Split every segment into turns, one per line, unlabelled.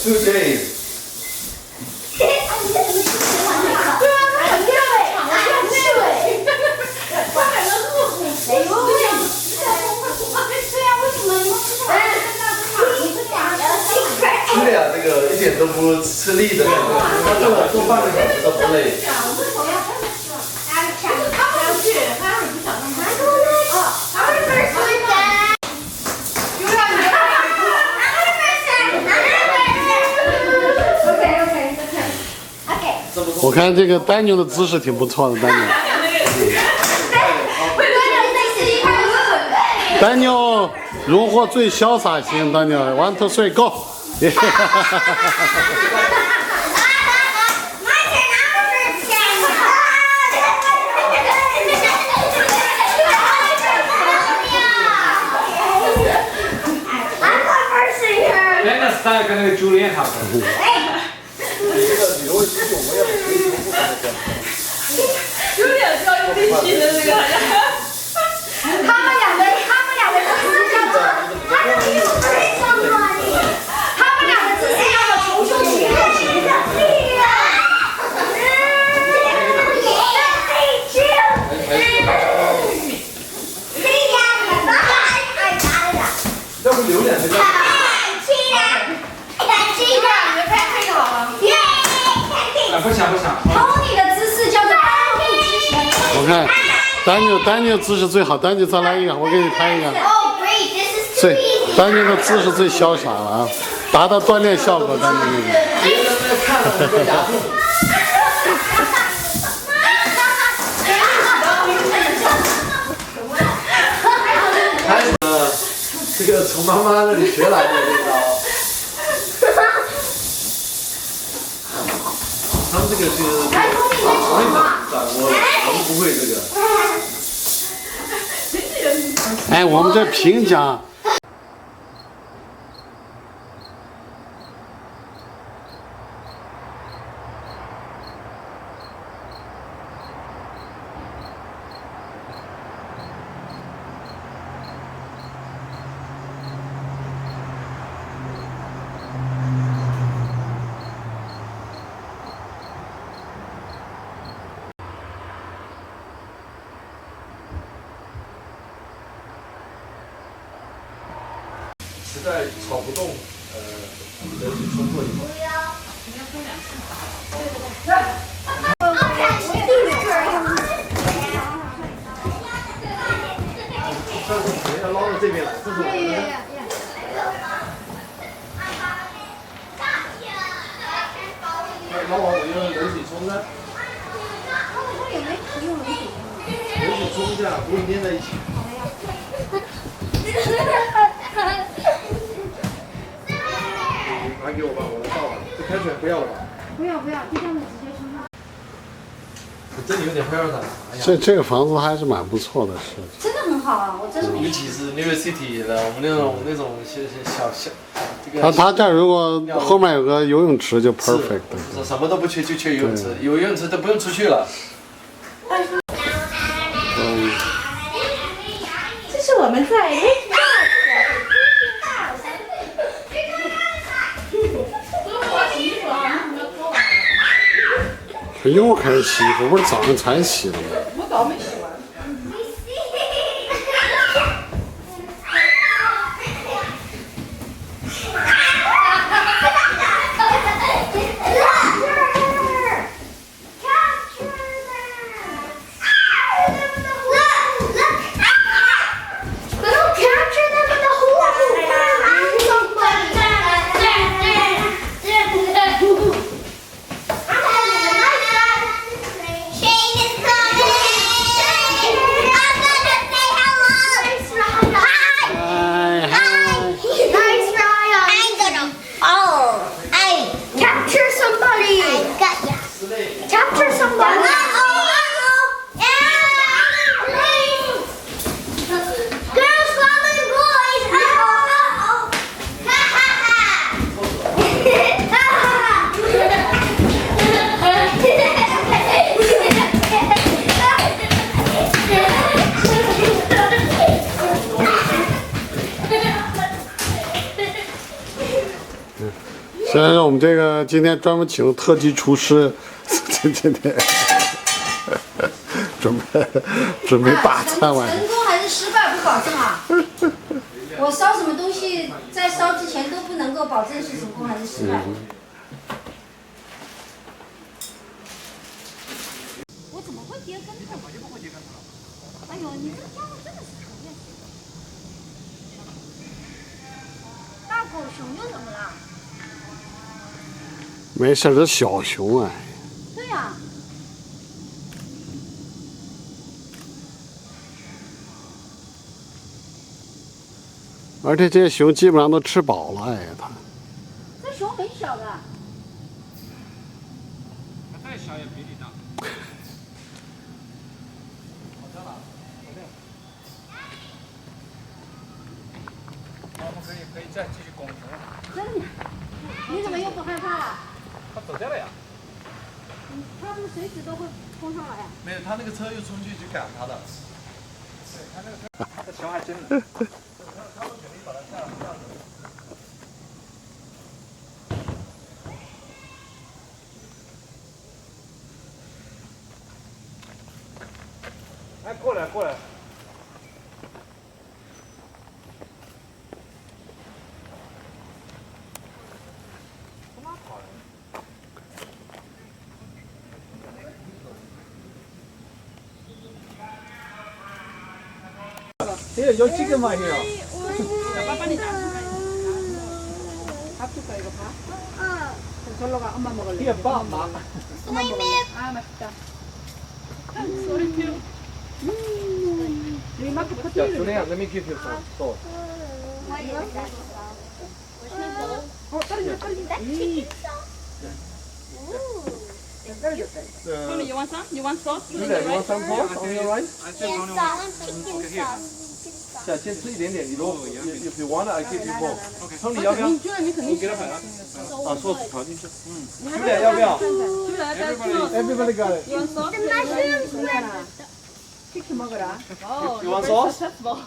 2 days。
对啊，很漂亮，很对。快乐路。哎呦喂！对啊，为什么你们不想你是两个
对呀，这个一点都不吃力的感觉，他做半个小时都不累。
我看这个丹妞的姿势挺不错的，丹妞。丹妞荣获最潇洒型，丹妞 ，1 2 3 go！
那个 style 跟那个Julian 差不多。
这个旅游游泳我也可以不看的。
有点需要用力气的这个。
他们俩的姿势叫做，他们俩的姿势叫做重胸起立。
要不留点这个。
不想。
Tony 的姿势叫做倒立之前。
我看丹妞姿势最好，丹妞再来一个，我给你拍一个。最丹妞的姿势最潇洒了啊，达到锻炼效果。丹妞那个。
别人在看了很多牙痛。这个从妈妈那里学来的这招。他们这个是会掌握的，我们不会这个。
哎，我们这评奖。
实在炒不动，人去冲过以后。上次可能要捞到这边来，这是我们的。捞完我用冷水冲的。冷水冲一下，不会粘在一起。拿给我吧，我来倒吧。这开水不要了吧？
不要，就这样子直接冲上。
这里有点漂亮的。
这个房子还是蛮不错的，是。
真的很好啊，我真的。
尤其是 New York City 的，我们那种小这个。
他这儿如果后面有个游泳池就 perfect。
什么都不缺，就缺游泳池，有游泳池都不用出去了。
这是我们在
一会儿开始洗衣服，不是早上才洗的吗？
我早没洗完。
Shane is coming!
虽然说我们这个今天专门请特级厨师，今天准备大餐晚上。
成功还是失败不保证啊！我烧什么东西，在烧之前都不能够保证是成功还是失败。我怎么会跌跟头？哎呦，你这家伙真的是讨厌死了！大狗熊又怎么了？
没事，这小熊啊。
对呀、
而且这些熊基本上都吃饱了，哎，它。
这熊很小的。
再小也比你大。我们可以再继续攻城。
真的？你怎么又不害怕了？
他走掉了呀。
他们随时都会冲上来呀。
没有，他那个车又冲去赶他的。
对他那个车，这熊还真的。哎，过来过来。Here, your chicken right here.
爸帮你拿出来。밥 줄까 이거 밥? 절로 가. 엄마 먹을래.
Here, 밥 마.
엄마 먹을래. 아 맛있다. 소리 피우. 이만큼
Yeah,
퍼뜨리는
Julian, let me give you some sauce.
떨어진다. Tony, you want some? You want sauce?
Julian, you want some sauce on your rice?
chicken sauce.
先吃一点点，你如果 if you want, I give you more. Tony 要不要？
你觉得你肯定喜欢。
啊，sauce 调进去。Julian 要不要？Everybody got it.
You want sauce?
The mushrooms
치킨 먹어라. Oh,
You want
you're very
sauce?
successful.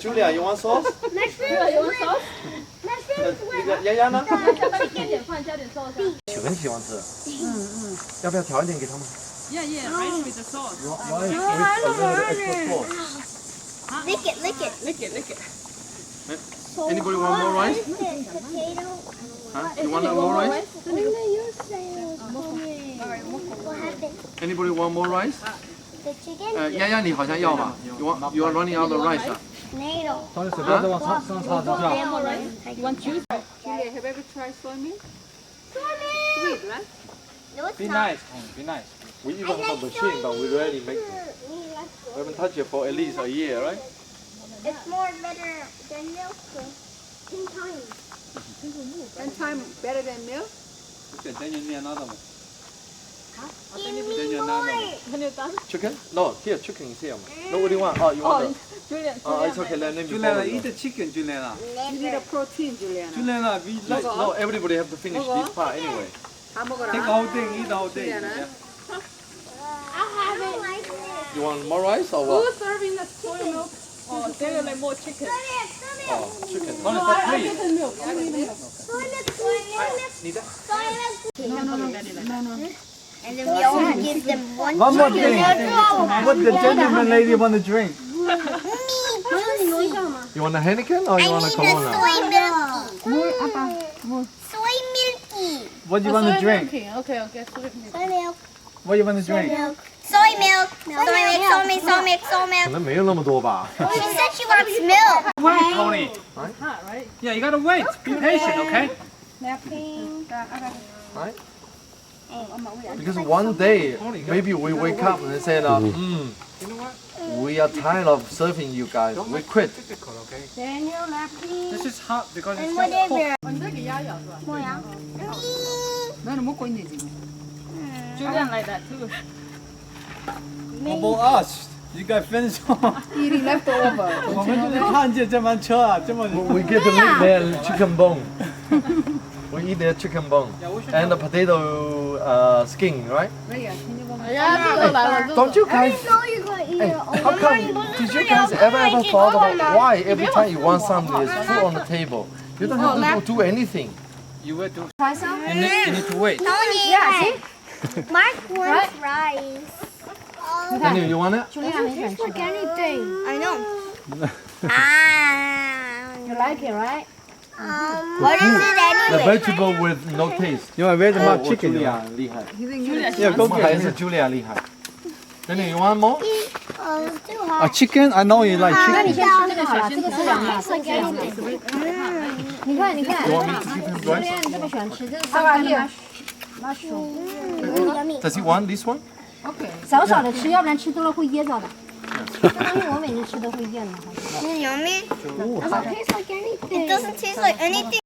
Julian, you want sauce?
Julia, you want sauce?
那个丫丫呢？
加点饭，加点 sauce.
很喜欢吃。要不要调一点给他们
Yeah, yeah, rice with the sauce.
Rice with a little extra sauce.
Lick it, lick it.
Lick it, lick it.
Anybody want more rice?
Potato.
Huh? You want more rice?
When you say it was coming, what happened?
Anybody want more rice?
The chicken?
丫丫，你好像要吧？You are running out of rice 啊？
Tomato.
他随便再往上插一下。
You want juice? Julia, have you ever tried soy milk? Sweet, right?
No, it's
Be
not.
nice, be nice. We even have a machine, but we rarely make them. We haven't touched it for at least a year, right?
It's more better than milk. 10 times.
And time better than milk?
点点点那的嘛。
Give me more.
When you're done?
Chicken? No, here, chicken is here. No, what do you want? Oh, you want the...
Julia,
Oh, it's okay, let me
Juliana,
follow
eat
you.
the chicken, Juliana.
you need a protein, Juliana.
Juliana, we like
No, everybody have to finish this part anyway.
다
take
먹어라.
all day, eat all day.
Juliana.
I don't like it.
You want more rice or what?
Who's serving the soy milk? Oh, they will like more chicken.
Oh, chicken.
Only
No,
for
I
three.
get the milk. I need milk.
And then we all give them one.
One more thing. What the gentleman lady want to drink?
You want a Heineken or you want a Corona?
Soy milky.
What do you want to drink?
Okay, okay, soy milk.
Soy milk.
What do you want to drink?
Soy milk. Soy milk. Soy milk. Soy
可
milk.
能没有那么多吧。
She said she wants milk.
Wait, Tony.
Hot, right?
Yeah, you gotta wait. Be patient, okay?
Napkin.
Right? Because one day, maybe we wake up and say, we are tired of serving you guys. We quit.
Difficult, okay?
Daniel, napkin.
This is hot because
And
it's
what
just
is
cooked.
it?
완전히 야야, 좋아.
뭐야?
나는 먹고 있네 지금. Julian like that too.
How about us? You guys finish off.
Eating leftover.
我们就是看见这班车啊，这么
We get to lick their chicken bone. We eat their chicken bone and the potato skin, right?
야, 그거 말로
Don't you guys?
No, you're gonna eat
Hey,
it.
how come? Did you guys ever thought about why every time you want something, there's food on the table? You don't have to do anything.
You wait to.
Try some?
You need to wait.
Yeah, see?
Mark wants rice.
Daniel, you want it?
Julia 很喜欢吃
Like anything. I know.
You like it, right?
What is it
The
anyway?
vegetable with no taste.
You want very much
我
chicken?
Julia 厉害。
Yeah, go
还
get
是
it.
Julia 厉害。Daniel, you want more?
It's too
A
hot.
chicken? I know you like
那你
chicken.
先吃这个好了，这个是凉的。
It's like anything.
你看，你看，
You want me to give him
昨
rice?
天你这么喜欢吃，这是三干的mushroom，
Yummy.
Does he want this one?
少少的吃，要不然吃多了会噎着的。这东西我每次吃都会咽的，好像。
Yummy. It doesn't taste like anything. It doesn't taste like anything.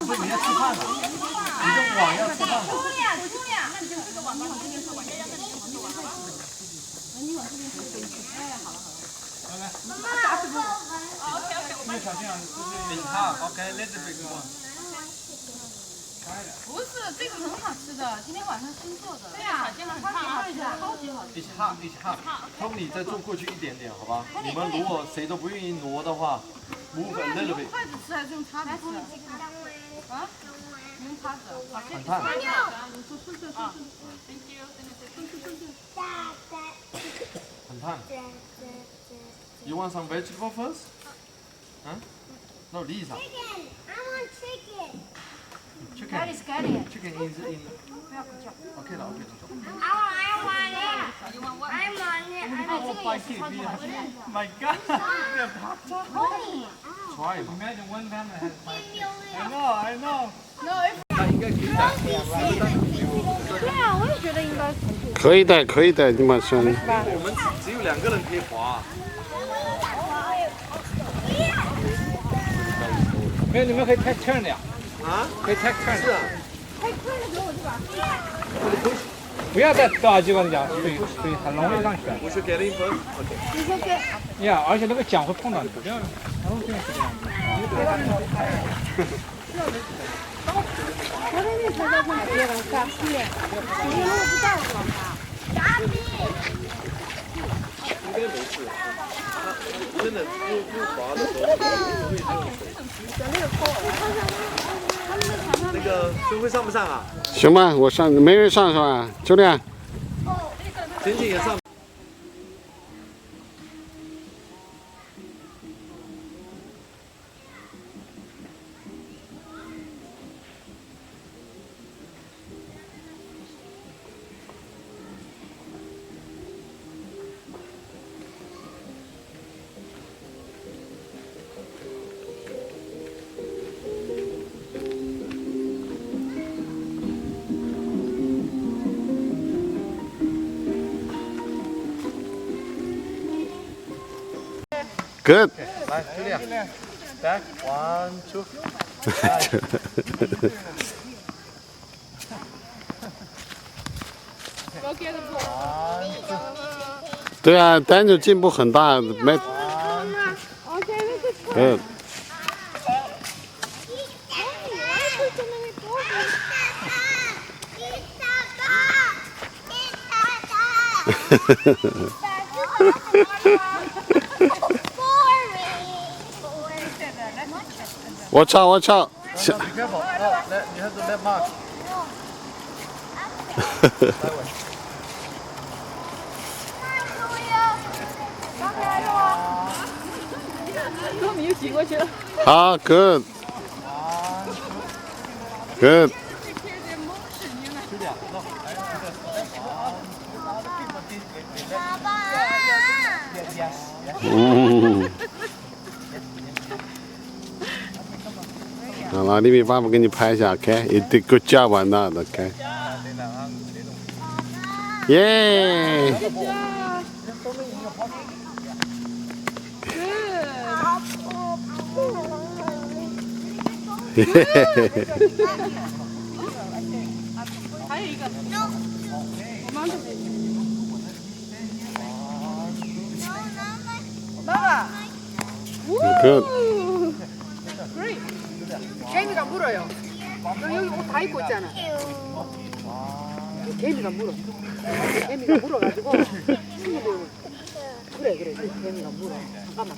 不是，这个很好吃的，今天晚上新做的。对呀，超级好吃，超级好吃。
一起哈，一起哈。Tony 再坐过去一点点，好吧？你们如果谁都不愿意挪的话，move a little bit。
筷子吃还是用叉子吃？啊？用叉子。
很烫。很烫。You want some vegetable first? Huh? No, Lisa.
Chicken. I want chicken.
Chicken. Chicken is in. OK 了，OK 了。
I want it. I want it.
My God.
Try 嘛。
Imagine one time I had five.
Give me a little.
I know, I know.
那应该可以的。
对啊，我也觉得应该。
可以的，可以的，你马上。
我们只有2个人可以滑。
没有，你们可以 take turn 的呀。
啊？
可以 take turn。
是啊。
不要再倒机关子讲，水很容易上旋。
We should get in first. OK.
呀，而且那个桨会碰到你，不要。然后这样是这样的。
应该没事。真的不滑的时候那个孙辉上不上啊？
行吧，我上，没人上是吧？就这样。
简简也上。
Good.
来，Julia. Back. 1, 2.
对啊，单就进步很大，没。Good. Watch out, watch out.
Be careful. No, you have to let Mark.
糯米又挤过去了。
好 ，Good. Good.
Julia, no.
嗯。好了，李米爸爸给你拍一下 ，OK？You did good job on that, OK？耶！嘿嘿嘿嘿。
还有一个，我妈这边。爸爸。
Good.
Great. 개미가 물어요. 여기 옷 다 입고 있잖아. 개미가 물어. 개미가 물어가지고 친구들 그래 개미가 물어. 잠깐만.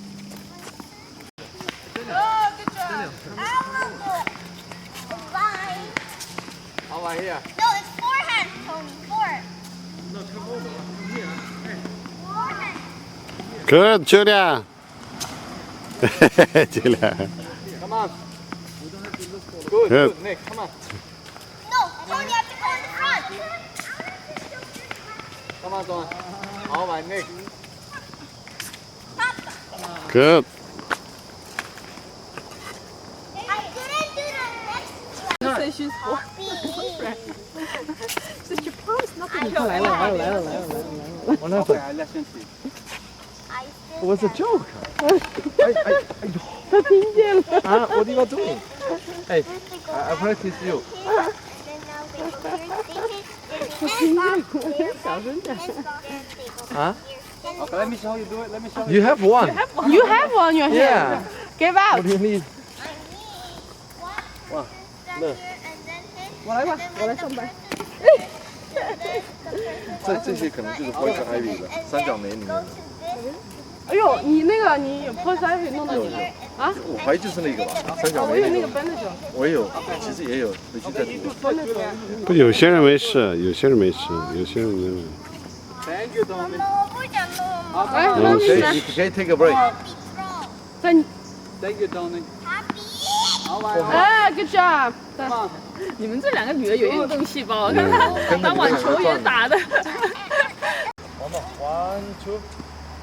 Over here.
No, it's forehand, Tony. Forehand.
No, come over. Come here. Hey.
Forehand.
Good, Julia. Julia.
Come on. Good,
Good.
good, Nick. Come on.
No, Tony, you have to go in the front.
Come on, Don. All right, Nick.
Good.
I couldn't do the next
Say she's
one.
such a promise nothing.
What happened?
I
It was a joke.
他听见了。
What are you doing? Hey, I practice you.
小声点。
Huh?
Okay, let me show you do it. Let me show you.
You have one.
You have one your
Yeah.
hand. Give out.
What do you need?
我来吧，我来上班。
这些可能就是 Poison Ivy 的三角梅里面的。
哎呦，你那个你 Poison Ivy 弄到你了啊？
我怀疑就是那个吧，三角
我有那
梅那个。
个奔的时候，
我也有，其实也有，回去再读。
奔的时候。
不，有些人没事，有些人没事，有些人没事。
Thank you, Tommy.
哎，
嗯
那
可以，
你呢？
你可以 take a break。
在
Thank you, Tommy.
哎 ，good job！你们这两个女的有运动细胞，看看打网球也打的。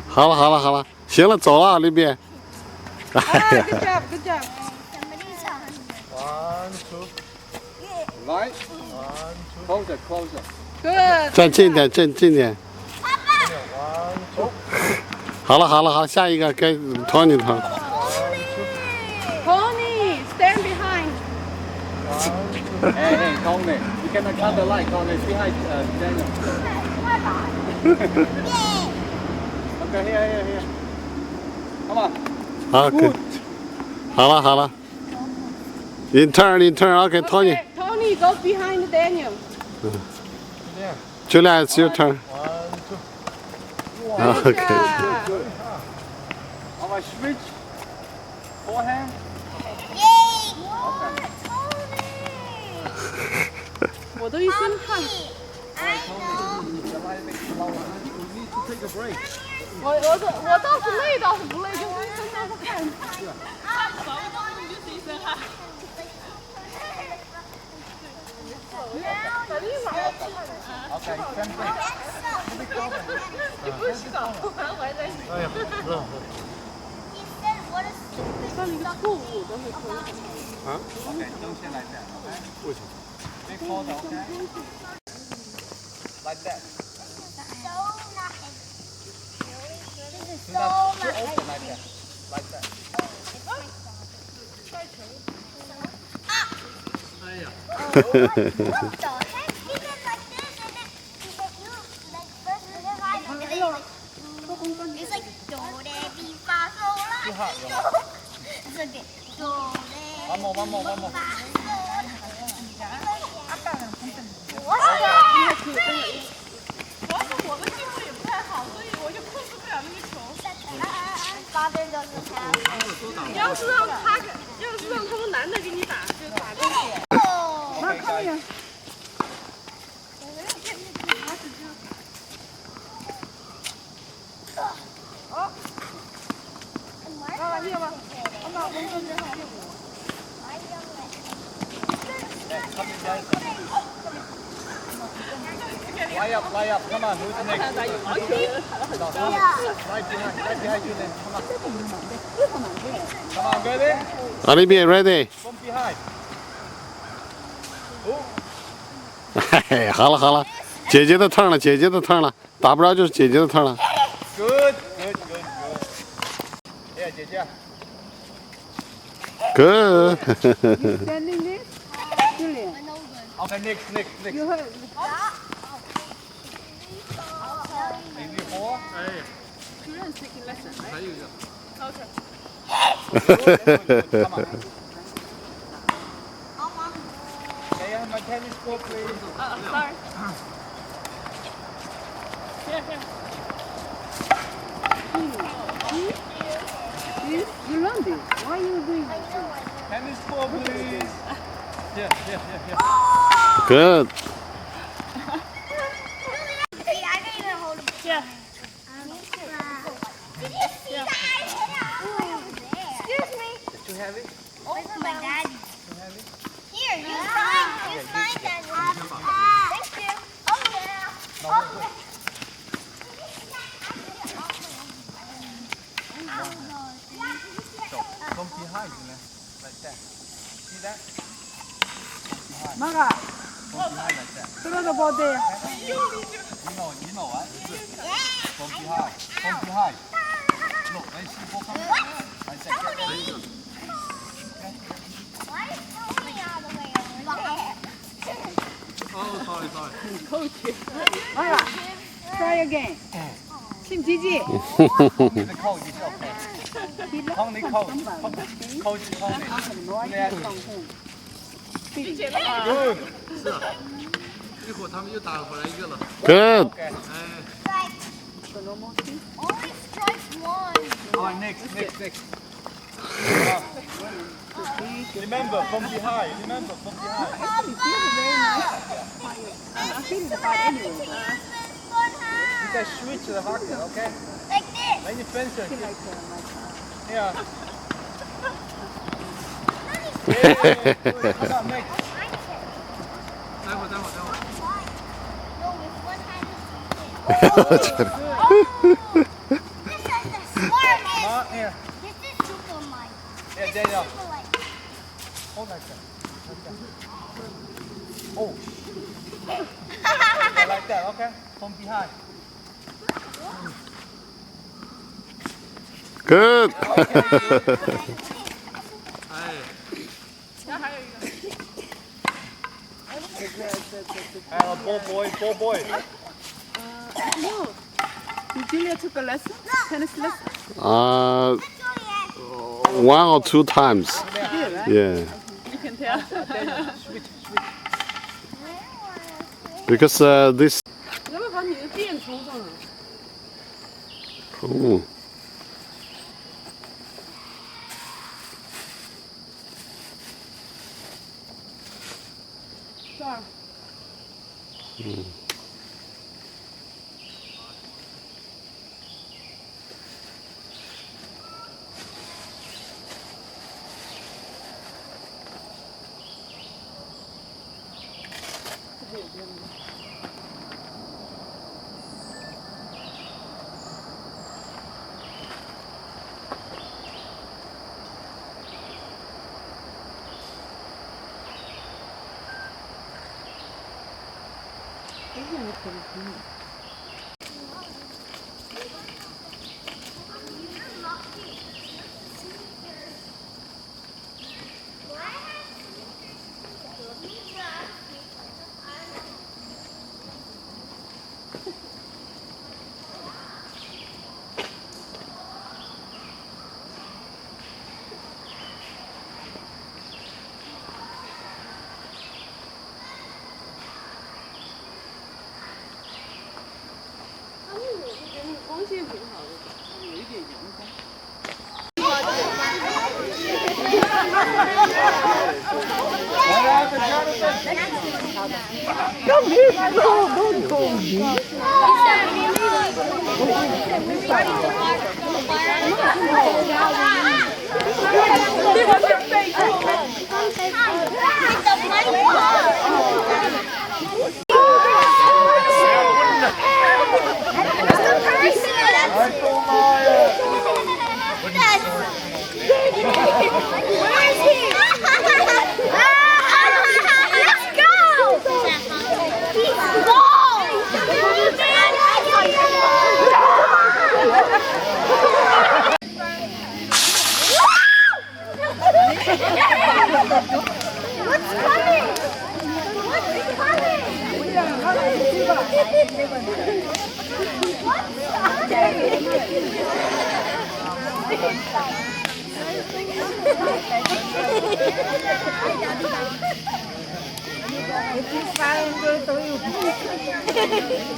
好了好了好了，行了，走了，李斌。
哎，good job，good job。
Right. Closer, closer.
Good。
站近点，站近点。好了好了好了，下一个该Tony turn。
Tony, stand behind.
Hey, hey, Tommy. You cannot cut the light. Tommy, behind Daniel. Okay, here. Come on.
好，good。好了好了。In turn，OK，Tony。
Okay, Tony goes behind Daniel.
Julia, it's your turn.
Good
Okay.
job.
All right, switch. Forehand.
Yay!
我都一身汗。
I know.
Take a break.
我倒是累倒是不累，就是一身都是汗。
Okay, same thing.
你不是洗澡，我还在洗。犯了一个错误，等会可以。
Okay, don't say like that. Okay.
为什么？
Big pause, okay? Like that.
So nice. This is
Do
so
not too
nice.
open like that. Like that.
What the heck? He did like this and then he hit you like first and then I and then it's like do re mi fa sol la si do. It's like do re
One more.
fa sol. What the?
我的技术也不太好，所以我就控制不了那个球。
Father doesn't have.
要是让他们男的给你打，就打过去。
Oh.
那看呀。
Lie up. Come on, who's next? Right behind you then. Come on. Come on, ready?
好，李斌 ready。
From behind.
嘿嘿，好了好了，姐姐的 turn 了，姐姐的 turn 了，打不着就是姐姐的 turn 了。
Good. Yeah, 姐姐。
Good。
Standing there, Julian.
Okay, next.
You heard.
Maybe 4.
Julian taking lesson, right? Okay.
Come on. May I have my tennis ball, please?
Sorry. Here. You learned this. Why are you doing this?
Tennis ball, please. Here.
Good.
Hey, I can even hold him.
Yeah.
Did you see the ice way over there? Excuse me.
Too heavy?
Over my daddy. Here, use mine. Use mine, Daddy. Thank you. Oh, yeah. Oh, yeah.
From behind, like that. See that?
Maga,
From behind like that.
들어서 보대.
You know what? From behind. From behind. Look, when she go coming. Like that.
Why is Tony all the way over there?
Oh, sorry.
Coach. Maga, try again. 침 지지.
The cold is okay. Tony cold. Cold is Tony. Good. 一会儿他们又打回来一个了。
Good.
Okay.
Only strike one.
Alright, next. Remember, from behind.
I feel the fire anyway.
You can switch the bucket, okay?
Like this.
When you finish it.
Like my car.
Yeah. Yeah. Come on, next. 待会儿。
No, with one hand is This is the smartest.
Here.
This is super mine.
Yeah,
This
there
is
you go.
super light.
Hold like that. Oh. Yeah, like that, okay? From behind.
Good.
Ball boy.
No. Did Julia took a lesson? Tennis lesson?
1 or 2 times.
Yeah, right?
Yeah.
You can tell.
Switch.
Because this.
要不要把你的电充上了？
Oh.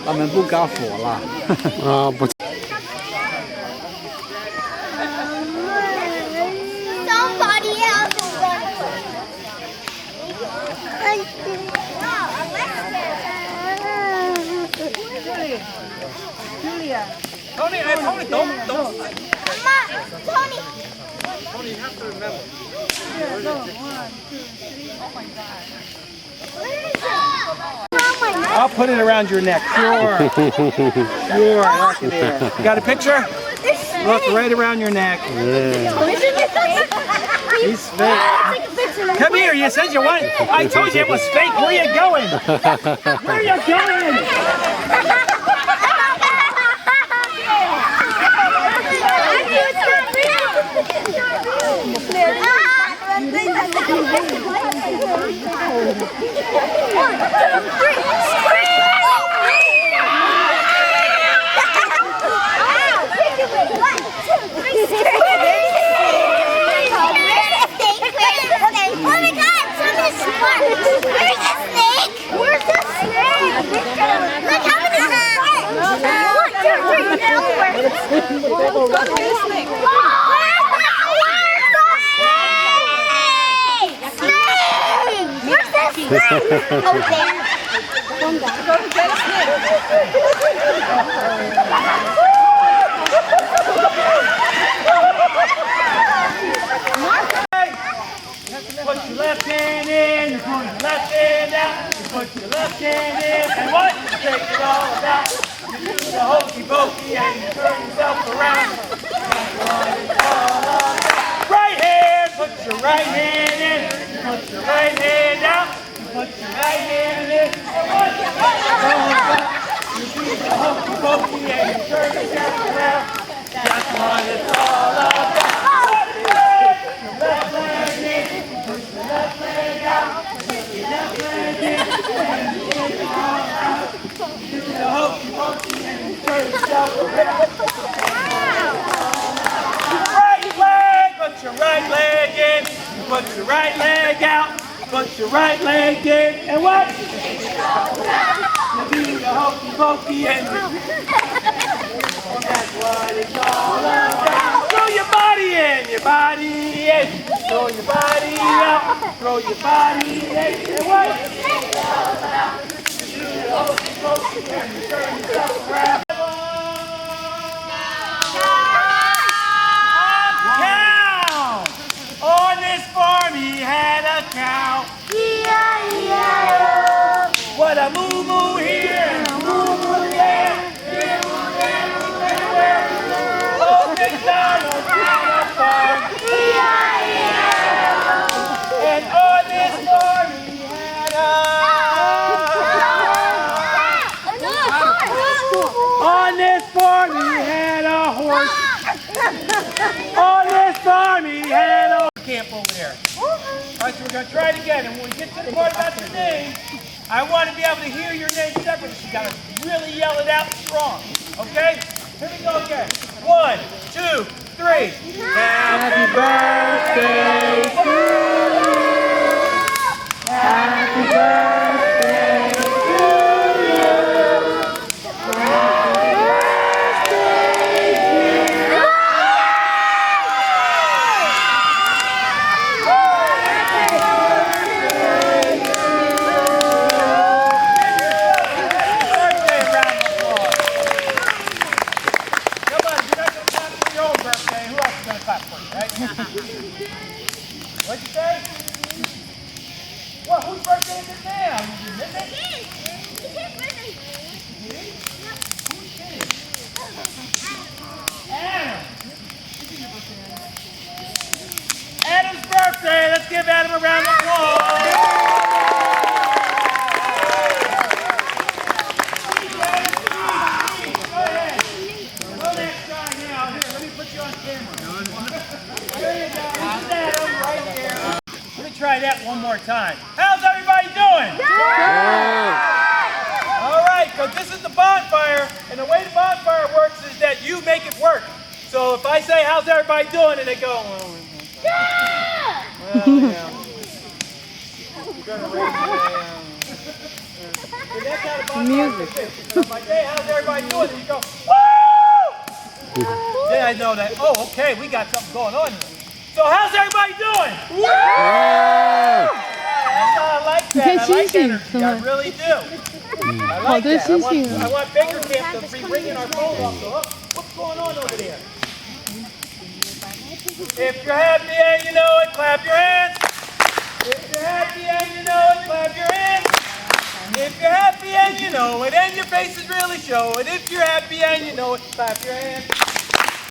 他们不搞火了。
不。
Somebody else will run.
I'll put it around your neck. Sure. Sure. Look at there. You got a picture? Look right around your neck. He's fake. Come here. You said you want. I told you it was fake. Where are you going? Where are you going? Put your left hand in, you put your left hand out, you put your left hand in, and what? Take it all out. You do the hokey pokey and you turn yourself around. Right hand, put your right hand in, you put your right hand out, you put your right hand in, and what? You do the hokey pokey and you turn yourself around. That's what it's all about. Left leg in, put your left leg out, put your left leg in, and you take it all out. Do the hokey pokey and you turn yourself around. Right leg, put your right leg in, put your right leg out, put your right leg in, and what? You do the hokey pokey and that's what it's all about. Throw your body in, your body in. Throw your body out, throw your body in. And what? You do the hokey pokey and you turn yourself around. Cow! On this farm he had a cow. E-I-E-I-O. What a moo-moo here and a moo-moo there. Oh, McDonald's had a farm. E-I-E-I-O. And on this farm he had on this farm he had a horse. On this farm he had a camp over there. Alright, so we're going to try it again. And when we get to the part about your name, I want to be able to hear your name separately. So you got to really yell it out strong. Okay? Here we go again. 1, 2, 3. Happy birthday to you. Happy birthday to you. What'd you say? Well, whose birthday is it now? Is it midnight?
It's his birthday.
Who's kidding? Adam. Adam's birthday. Let's give Adam a round of applause. Go ahead. Go next try now. Here, let me put you on camera. There you go. This is Adam right here. Let me try that one more time. How's everybody doing?
Good.
All right, so this is the bonfire, and the way the bonfire works is that you make it work. So if I say, how's everybody doing, and they go, well, yeah. You're gonna raise so that's how the bonfire works. So if I say, how's everybody doing, and you go, woo! Then I know that, oh, okay, we got something going on here. So how's everybody doing?
Yeah.
I like that. I like energy. I really do. I like that. I want Baker Camp to be ringing our phone off. So, what's going on over there? If you're happy and you know it, clap your hands. If you're happy and you know it, clap your hands. If you're happy and you know it, and your faces really show it. If you're happy and you know it, clap your hands.